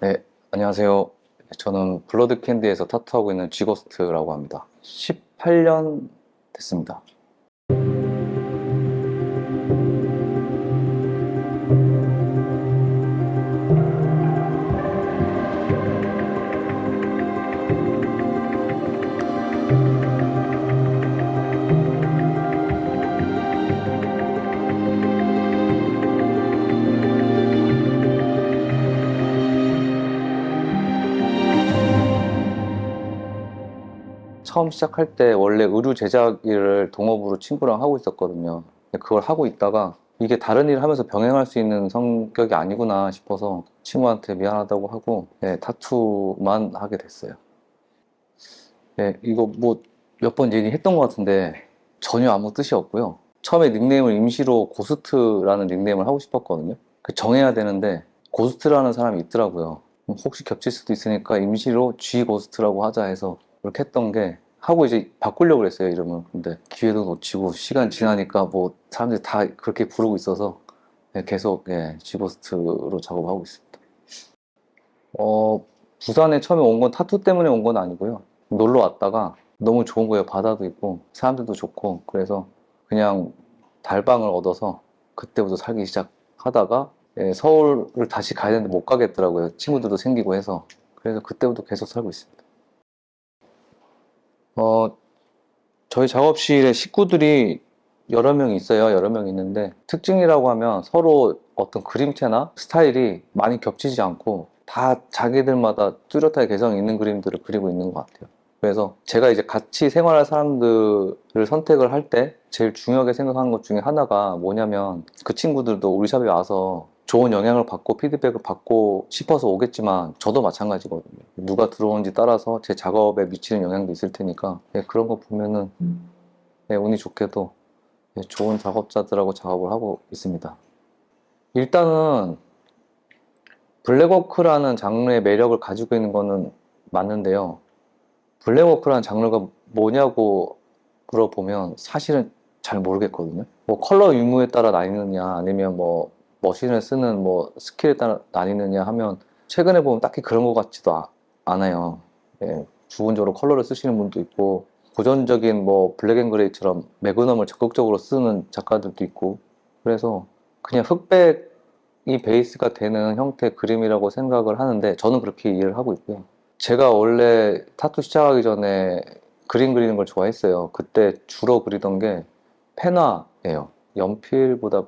네, 안녕하세요. 저는 블러드 캔디에서 타투하고 있는 쥐고스트라고 합니다. 18년 됐습니다. 처음 시작할 때 원래 의류 제작 일을 동업으로 친구랑 하고 있었거든요. 그걸 하고 있다가 이게 다른 일을 하면서 병행할 수 있는 성격이 아니구나 싶어서 친구한테 미안하다고 하고 타투만 하게 됐어요. 이거 뭐 몇 번 얘기했던 것 같은데 전혀 아무 뜻이 없고요. 처음에 닉네임을 임시로 고스트라는 닉네임을 하고 싶었거든요. 정해야 되는데 고스트라는 사람이 있더라고요. 혹시 겹칠 수도 있으니까 임시로 G 고스트라고 하자 해서 그렇게 했던 게 하고 이제 바꾸려고 그랬어요, 이름을. 근데 기회도 놓치고 시간 지나니까 뭐 사람들이 다 그렇게 부르고 있어서 계속 G 고스트로 작업하고 있습니다. 어, 부산에 처음에 온 건 타투 때문에 온 건 아니고요. 놀러 왔다가 너무 좋은 거예요. 바다도 있고 사람들도 좋고 그래서 그냥 달방을 얻어서 그때부터 살기 시작하다가 서울을 다시 가야 되는데 못 가겠더라고요. 친구들도 생기고 해서. 그래서 그때부터 계속 살고 있습니다. 어, 저희 작업실에 식구들이 여러 명 있어요. 여러 명 있는데 특징이라고 하면 서로 어떤 그림체나 스타일이 많이 겹치지 않고 다 자기들마다 뚜렷하게 개성 있는 그림들을 그리고 있는 것 같아요. 그래서 제가 이제 같이 생활할 사람들을 선택을 할 때 제일 중요하게 생각하는 것 중에 하나가 뭐냐면 그 친구들도 우리 샵에 와서 좋은 영향을 받고 피드백을 받고 싶어서 오겠지만 저도 마찬가지거든요. 누가 들어오는지 따라서 제 작업에 미치는 영향도 있을 테니까 그런 거 보면은 운이 좋게도 좋은 작업자들하고 작업을 하고 있습니다. 일단은 블랙워크라는 장르의 매력을 가지고 있는 거는 맞는데요. 블랙워크라는 장르가 뭐냐고 물어보면 사실은 잘 모르겠거든요. 뭐 컬러 유무에 따라 나뉘느냐 아니면 뭐 머신을 쓰는 뭐 스킬에 따라 나뉘느냐 하면 최근에 보면 딱히 그런 것 같지도 않아요. 부분적으로 컬러를 쓰시는 분도 있고 고전적인 뭐 블랙 앤 그레이처럼 매그넘을 적극적으로 쓰는 작가들도 있고 그래서 그냥 흑백이 베이스가 되는 형태의 그림이라고 생각을 하는데 저는 그렇게 이해를 하고 있고요. 제가 원래 타투 시작하기 전에 그림 그리는 걸 좋아했어요. 그때 주로 그리던 게 펜화예요. 연필보다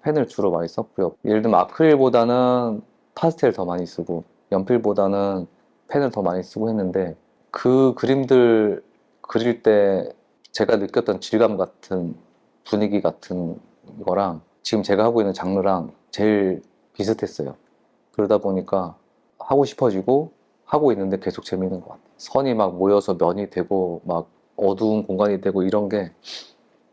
펜을 주로 많이 썼고요. 예를 들면 아크릴보다는 파스텔 더 많이 쓰고 연필보다는 펜을 더 많이 쓰고 했는데 그 그림들 그릴 때 제가 느꼈던 질감 같은 분위기 같은 거랑 지금 제가 하고 있는 장르랑 제일 비슷했어요. 그러다 보니까 하고 싶어지고 하고 있는데 계속 재밌는 것 같아요. 선이 막 모여서 면이 되고 막 어두운 공간이 되고 이런 게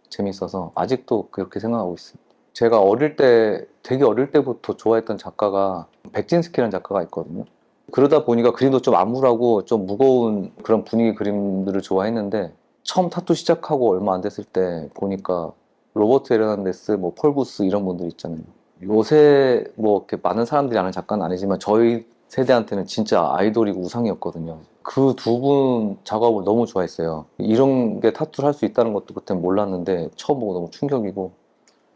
재밌어서 아직도 그렇게 생각하고 있어요. 제가 어릴 때 되게 어릴 때부터 좋아했던 작가가 백진스키라는 작가가 있거든요. 그러다 보니까 그림도 좀 암울하고 좀 무거운 그런 분위기 그림들을 좋아했는데 처음 타투 시작하고 얼마 안 됐을 때 보니까 로버트 에르난데스, 뭐 폴부스 이런 분들 있잖아요. 요새 뭐 이렇게 많은 사람들이 아는 작가는 아니지만 저희 세대한테는 진짜 아이돌이고 우상이었거든요. 그 두 분 작업을 너무 좋아했어요. 이런 게 타투를 할 수 있다는 것도 그때는 몰랐는데 처음 보고 너무 충격이고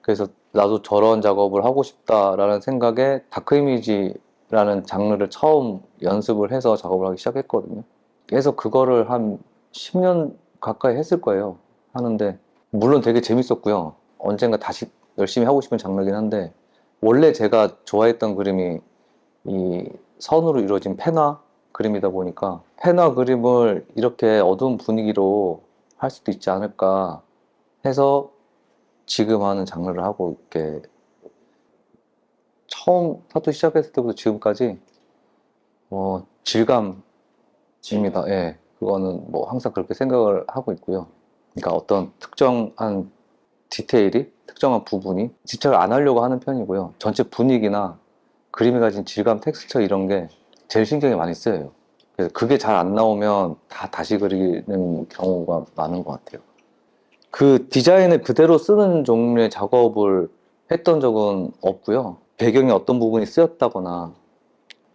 그래서 나도 저런 작업을 하고 싶다라는 생각에 다크 이미지라는 장르를 처음 연습을 해서 작업을 하기 시작했거든요. 계속 그거를 한 10년 가까이 했을 거예요. 하는데 물론 되게 재밌었고요. 언젠가 다시 열심히 하고 싶은 장르긴 한데 원래 제가 좋아했던 그림이 이 선으로 이루어진 펜화 그림이다 보니까 펜화 그림을 이렇게 어두운 분위기로 할 수도 있지 않을까 해서 지금 하는 장르를 하고 있게 처음 타투 시작했을 때부터 지금까지 질감입니다. 예, 그거는 뭐 항상 그렇게 생각을 하고 있고요. 그러니까 어떤 특정한 디테일이 특정한 부분이 집착을 안 하려고 하는 편이고요. 전체 분위기나 그림이 가진 질감, 텍스처 이런 게 제일 신경이 많이 쓰여요. 그래서 그게 잘 안 나오면 다 다시 그리는 경우가 많은 것 같아요. 그 디자인을 그대로 쓰는 종류의 작업을 했던 적은 없고요. 배경에 어떤 부분이 쓰였다거나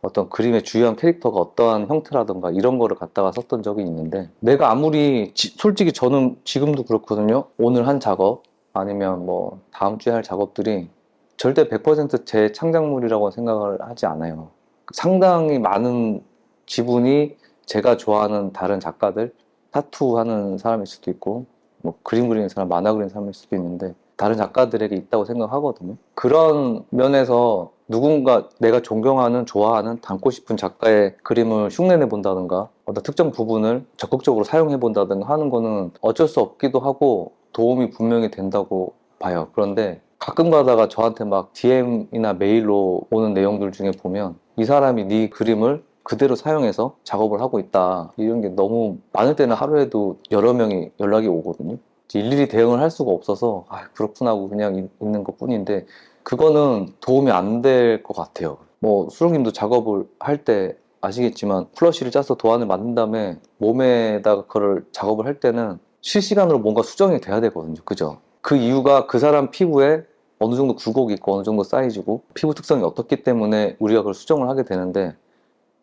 어떤 그림의 주요한 캐릭터가 어떠한 형태라든가 이런 거를 갖다가 썼던 적이 있는데, 내가 아무리 솔직히 저는 지금도 그렇거든요. 오늘 한 작업 아니면 뭐 다음 주에 할 작업들이 절대 100%제 창작물이라고 생각을 하지 않아요. 상당히 많은 지분이 제가 좋아하는 다른 작가들, 타투 하는 사람일 수도 있고 뭐 그림 그리는 사람, 만화 그리는 사람일 수도 있는데 다른 작가들에게 있다고 생각하거든요. 그런 면에서 누군가 내가 존경하는, 좋아하는, 닮고 싶은 작가의 그림을 흉내내 본다든가 어떤 특정 부분을 적극적으로 사용해 본다든가 하는 거는 어쩔 수 없기도 하고 도움이 분명히 된다고 봐요. 그런데 가끔 가다가 저한테 막 DM이나 메일로 오는 내용들 중에 보면 이 사람이 네 그림을 그대로 사용해서 작업을 하고 있다, 이런 게 너무 많을 때는 하루에도 여러 명이 연락이 오거든요. 일일이 대응을 할 수가 없어서 아, 그렇구나 하고 그냥 있는 것 뿐인데, 그거는 도움이 안 될 것 같아요. 뭐 수록님도 작업을 할 때 아시겠지만 플러시를 짜서 도안을 만든 다음에 몸에다가 그걸 작업을 할 때는 실시간으로 뭔가 수정이 돼야 되거든요. 그죠? 그 이유가 그 사람 피부에 어느 정도 굴곡이 있고 어느 정도 사이즈고 피부 특성이 어떻기 때문에 우리가 그걸 수정을 하게 되는데,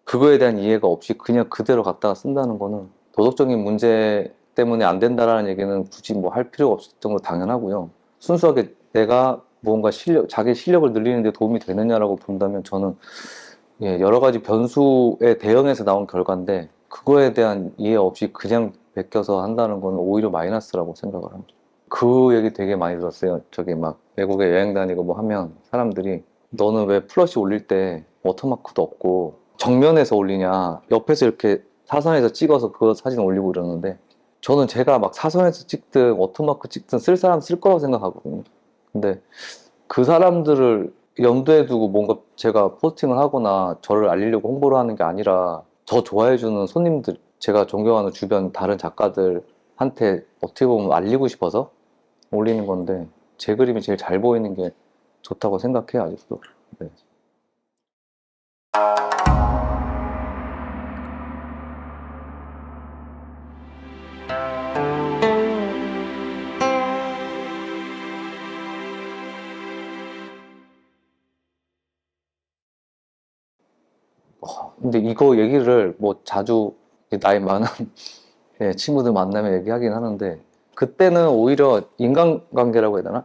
그거에 대한 이해가 없이 그냥 그대로 갖다가 쓴다는 거는 도덕적인 문제 때문에 안 된다라는 얘기는 굳이 뭐 할 필요가 없을 정도로 당연하고요. 순수하게 내가 무언가 자기 실력을 늘리는 데 도움이 되느냐라고 본다면 저는 여러 가지 변수에 대응해서 나온 결과인데, 그거에 대한 이해 없이 그냥 베껴서 한다는 건 오히려 마이너스라고 생각을 합니다. 그 얘기 되게 많이 들었어요. 저기 막 외국에 여행 다니고 뭐 하면 사람들이 너는 왜 플러시 올릴 때 워터마크도 없고 정면에서 올리냐, 옆에서 이렇게 사선에서 찍어서 그 사진 올리고 이러는데, 저는 제가 막 사선에서 찍든 워터마크 찍든 쓸 사람 쓸 거라고 생각하거든요. 근데 그 사람들을 염두에 두고 뭔가 제가 포스팅을 하거나 저를 알리려고 홍보를 하는 게 아니라 저 좋아해주는 손님들, 제가 존경하는 주변 다른 작가들한테 어떻게 보면 알리고 싶어서 올리는 건데, 제 그림이 제일 잘 보이는 게 좋다고 생각해요, 아직도. 네. 근데 이거 얘기를 뭐 자주 나이 많은 친구들 만나면 얘기하긴 하는데, 그때는 오히려 인간관계라고 해야 되나?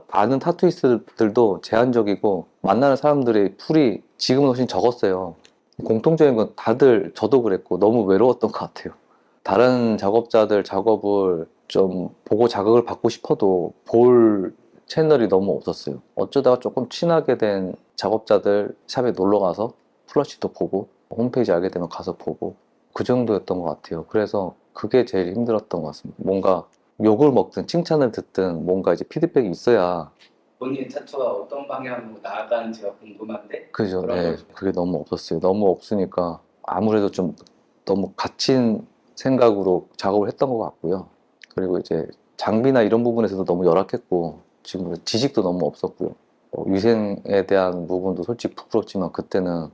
아는 타투이스트들도 제한적이고 만나는 사람들의 풀이 지금은 훨씬 적었어요. 공통적인 건 다들 저도 그랬고 너무 외로웠던 것 같아요. 다른 작업자들 작업을 좀 보고 자극을 받고 싶어도 볼 채널이 너무 없었어요. 어쩌다가 조금 친하게 된 작업자들 샵에 놀러 가서 플러시도 보고 홈페이지 알게 되면 가서 보고, 그 정도였던 것 같아요. 그래서 그게 제일 힘들었던 것 같습니다. 뭔가 욕을 먹든 칭찬을 듣든 뭔가 이제 피드백이 있어야. 본인 타투가 어떤 방향으로 나아가는지가 궁금한데 그죠. 그런 네. 거죠. 그게 너무 없었어요. 너무 없으니까 아무래도 좀 너무 갇힌 생각으로 작업을 했던 것 같고요. 그리고 이제 장비나 이런 부분에서도 너무 열악했고, 지금 지식도 너무 없었고요. 위생에 대한 부분도 솔직히 부끄럽지만 그때는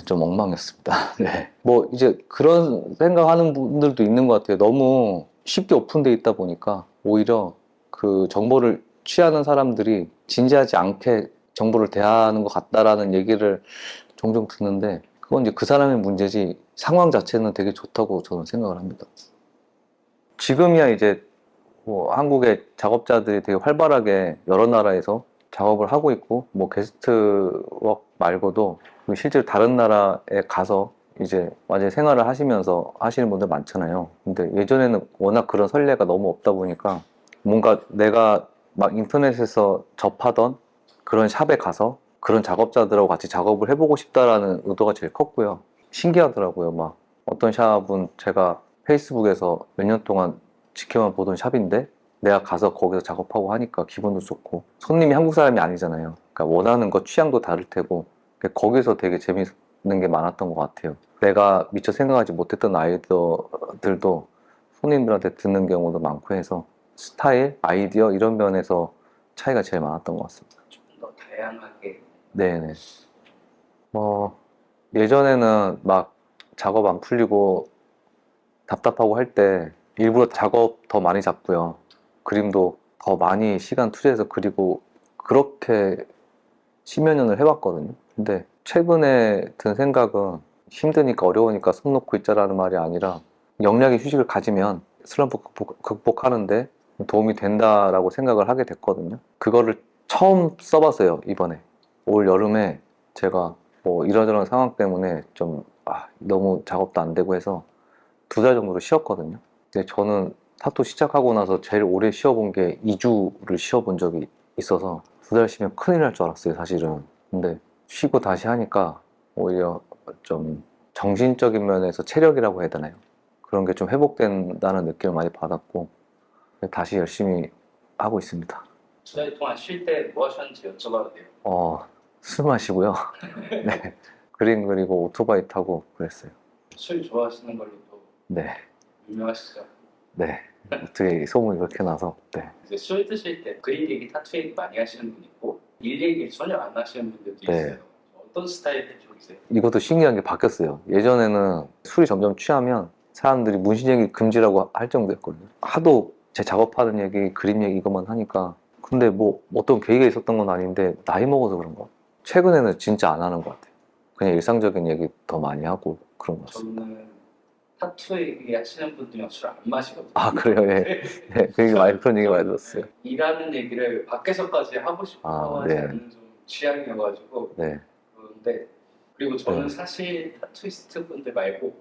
좀 엉망이었습니다. 네. 뭐 이제 그런 생각하는 분들도 있는 것 같아요. 너무 쉽게 오픈돼 있다 보니까 오히려 그 정보를 취하는 사람들이 진지하지 않게 정보를 대하는 것 같다라는 얘기를 종종 듣는데, 그건 이제 그 사람의 문제지 상황 자체는 되게 좋다고 저는 생각을 합니다. 지금이야 이제 뭐 한국의 작업자들이 되게 활발하게 여러 나라에서 작업을 하고 있고, 뭐 게스트웍 말고도 실제로 다른 나라에 가서 이제 완전히 생활을 하시면서 하시는 분들 많잖아요. 근데 예전에는 워낙 그런 선례가 너무 없다 보니까 뭔가 내가 막 인터넷에서 접하던 그런 샵에 가서 그런 작업자들하고 같이 작업을 해보고 싶다라는 의도가 제일 컸고요. 신기하더라고요. 막 어떤 샵은 제가 페이스북에서 몇 년 동안 지켜만 보던 샵인데 내가 가서 거기서 작업하고 하니까 기분도 좋고, 손님이 한국 사람이 아니잖아요. 그러니까 원하는 거 취향도 다를 테고, 거기서 되게 재밌는 게 많았던 것 같아요. 내가 미처 생각하지 못했던 아이디어들도 손님들한테 듣는 경우도 많고 해서 스타일, 아이디어 이런 면에서 차이가 제일 많았던 것 같습니다. 좀 더 다양하게 네네. 뭐 예전에는 막 작업 안 풀리고 답답하고 할 때 일부러 작업 더 많이 잡고요. 그림도 더 많이 시간 투자해서 그리고 그렇게 십여 년을 해왔거든요. 근데 최근에 든 생각은 힘드니까 어려우니까 손 놓고 있자라는 말이 아니라 영리하게 휴식을 가지면 슬럼프 극복하는데 도움이 된다라고 생각을 하게 됐거든요. 그거를 처음 써봤어요, 이번에. 올 여름에 제가 뭐 이러저런 상황 때문에 좀 너무 작업도 안 되고 해서 2달 정도를 쉬었거든요. 근데 저는 타투 시작하고 나서 제일 오래 쉬어본 게 2주를 쉬어본 적이 있어서 2달 쉬면 큰일 날 줄 알았어요, 사실은. 근데 쉬고 다시 하니까 오히려 좀 정신적인 면에서 체력이라고 해야 되나요? 그런 게 좀 회복된다는 느낌을 많이 받았고 다시 열심히 하고 있습니다. 2달 동안 쉴 때 뭐 하셨는지 여쭤봐도 돼요? 술 마시고요. 네. 그림 그리고 오토바이 타고 그랬어요. 술 좋아하시는 걸로 또 네. 유명하시죠? 네. 어떻게 소문이 그렇게 나서. 네. 이제 술 드실 때 그림 얘기, 타투 얘기 많이 하시는 분 있고 일 얘기 전혀 안 하시는 분들도 네. 있어요. 어떤 스타일의 쪽이세요? 이것도 신기한 게 바뀌었어요. 예전에는 술이 점점 취하면 사람들이 문신 얘기 금지라고 할 정도였거든요. 하도 제 작업하는 얘기, 그림 얘기 이것만 하니까. 근데 뭐 어떤 계기가 있었던 건 아닌데 나이 먹어서 그런가? 최근에는 진짜 안 하는 것 같아요. 그냥 일상적인 얘기 더 많이 하고 그런 것 같습니다. 저는 타투 얘기 하시는 분들이랑 술 안 마시거든요. 아, 그래요? 예. 네, 그런 얘기 많이 들었어요. 일하는 얘기를 밖에서까지 하고 싶어 하지 네. 않는 좀 취향이어가지고 네. 그런데 그리고 저는 네. 사실 타투이스트 분들 말고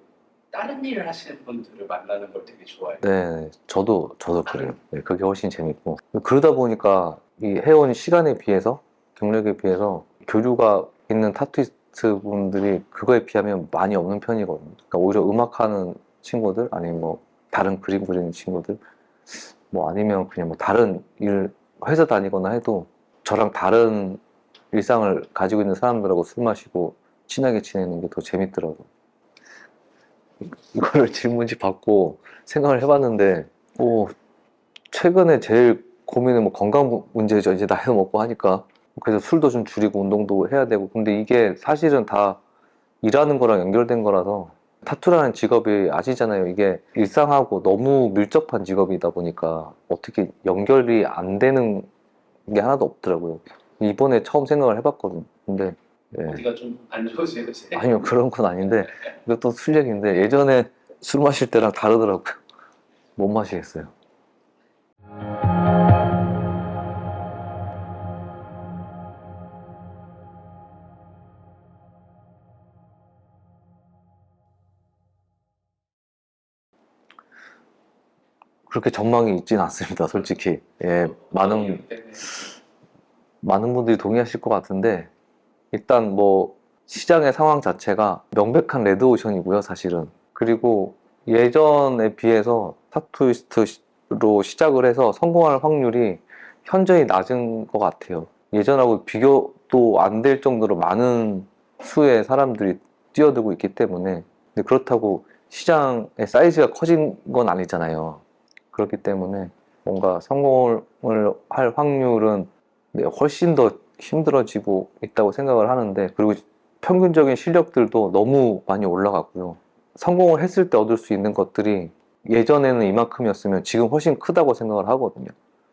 다른 일을 하시는 분들을 만나는 걸 되게 좋아해요. 네, 저도 그래요. 네, 그게 훨씬 재밌고. 그러다 보니까 이 해온 시간에 비해서, 경력에 비해서 교류가 있는 타투이스트 분들이 그거에 비하면 많이 없는 편이거든요. 그러니까 오히려 음악하는 친구들, 아니면 뭐 다른 그림 그리는 친구들, 뭐 아니면 그냥 뭐 다른 일, 회사 다니거나 해도 저랑 다른 일상을 가지고 있는 사람들하고 술 마시고 친하게 지내는 게 더 재밌더라고요. 이거를 질문지 받고 생각을 해봤는데, 최근에 제일 고민은 뭐 건강 문제죠. 이제 나이도 먹고 하니까. 그래서 술도 좀 줄이고 운동도 해야 되고. 근데 이게 사실은 다 일하는 거랑 연결된 거라서 타투라는 직업이 아시잖아요. 이게 일상하고 너무 밀접한 직업이다 보니까 어떻게 연결이 안 되는 게 하나도 없더라고요. 이번에 처음 생각을 해봤거든요. 근데 어디가 좀 안 좋으세요? 요새? 아니요, 그런 건 아닌데 이것도 술 얘기인데 예전에 술 마실 때랑 다르더라고요. 못 마시겠어요. 그렇게 전망이 있지는 않습니다, 솔직히. 예, 어떤 이유 때문에? 많은 분들이 동의하실 것 같은데, 일단 뭐, 시장의 상황 자체가 명백한 레드오션이고요, 사실은. 그리고 예전에 비해서 타투이스트로 시작을 해서 성공할 확률이 현저히 낮은 것 같아요. 예전하고 비교도 안 될 정도로 많은 수의 사람들이 뛰어들고 있기 때문에. 근데 그렇다고 시장의 사이즈가 커진 건 아니잖아요. 그렇기 때문에 뭔가 성공을 할 확률은 훨씬 더 힘들어지고 있다고 생각을 하는데, 그리고 평균적인 실력들도 너무 많이 올라갔고요. 성공을 했을 때 얻을 수 있는 것들이 예전에는 이만큼이었으면 지금 훨씬 크다고 생각을 하거든요.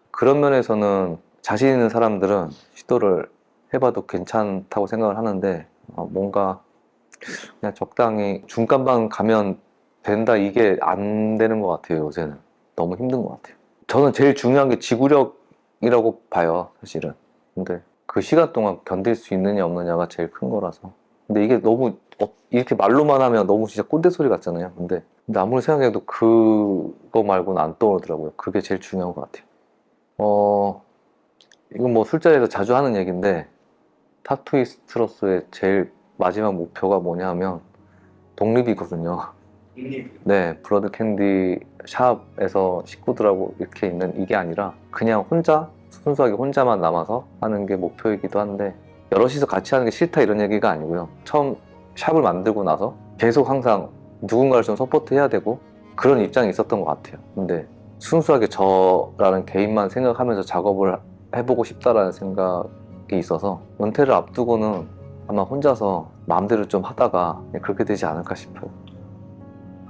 그런 면에서는 자신 있는 사람들은 시도를 해봐도 괜찮다고 생각을 하는데, 뭔가 그냥 적당히 중간만 가면 된다, 이게 안 되는 것 같아요, 요새는. 너무 힘든 것 같아요. 저는 제일 중요한 게 지구력이라고 봐요, 사실은. 근데 그 시간 동안 견딜 수 있느냐 없느냐가 제일 큰 거라서. 근데 이게 너무 이렇게 말로만 하면 너무 진짜 꼰대 소리 같잖아요. 근데 아무리 생각해도 그거 말고는 안 떠오르더라고요. 그게 제일 중요한 것 같아요. 이건 뭐 술자리에서 자주 하는 얘기인데, 타투이스트로서의 제일 마지막 목표가 뭐냐 하면 독립이거든요. 네, 브러드 캔디 샵에서 식구들하고 이렇게 있는 이게 아니라 그냥 혼자, 순수하게 혼자만 남아서 하는 게 목표이기도 한데, 여럿이서 같이 하는 게 싫다 이런 얘기가 아니고요. 처음 샵을 만들고 나서 계속 항상 누군가를 좀 서포트 해야 되고 그런 입장이 있었던 것 같아요. 근데 순수하게 저라는 개인만 생각하면서 작업을 해보고 싶다라는 생각이 있어서 은퇴를 앞두고는 아마 혼자서 마음대로 좀 하다가 그렇게 되지 않을까 싶어요.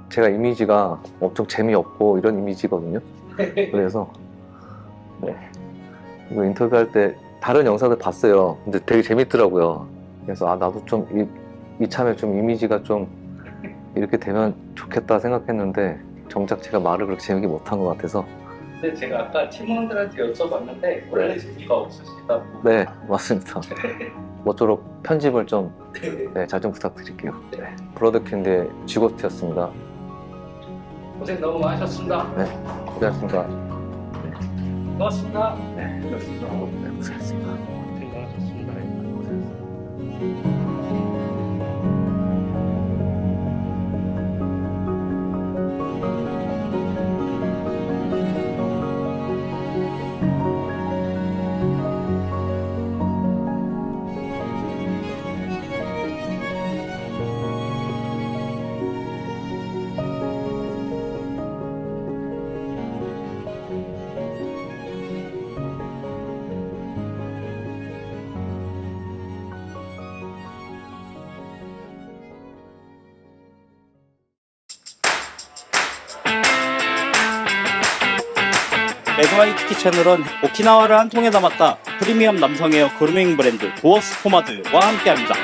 제가 이미지가 엄청 재미없고 이런 이미지거든요. 그래서 이거 인터뷰할 때 다른 영상들 봤어요. 근데 되게 재밌더라고요. 그래서 나도 좀 이참에 좀 이미지가 좀 이렇게 되면 좋겠다 생각했는데 정작 제가 말을 그렇게 재밌게 못한 것 같아서. 근데 제가 아까 팀원들한테 여쭤봤는데 원래 재미가 없으시다고. 네, 맞습니다. 모쪼록 편집을 좀 잘 좀 부탁드릴게요. 네. 브로드캔드의 쥐고스트였습니다. 고생 너무 많으셨습니다. 고생하셨습니다. 고맙습니다. 네, 고생하셨습니다. 고생 많으셨습니다. 고생하셨습니다. 레드와이키키 채널은 오키나와를 한 통에 담았다 프리미엄 남성웨어 그루밍 브랜드 도어스 포마드와 함께합니다.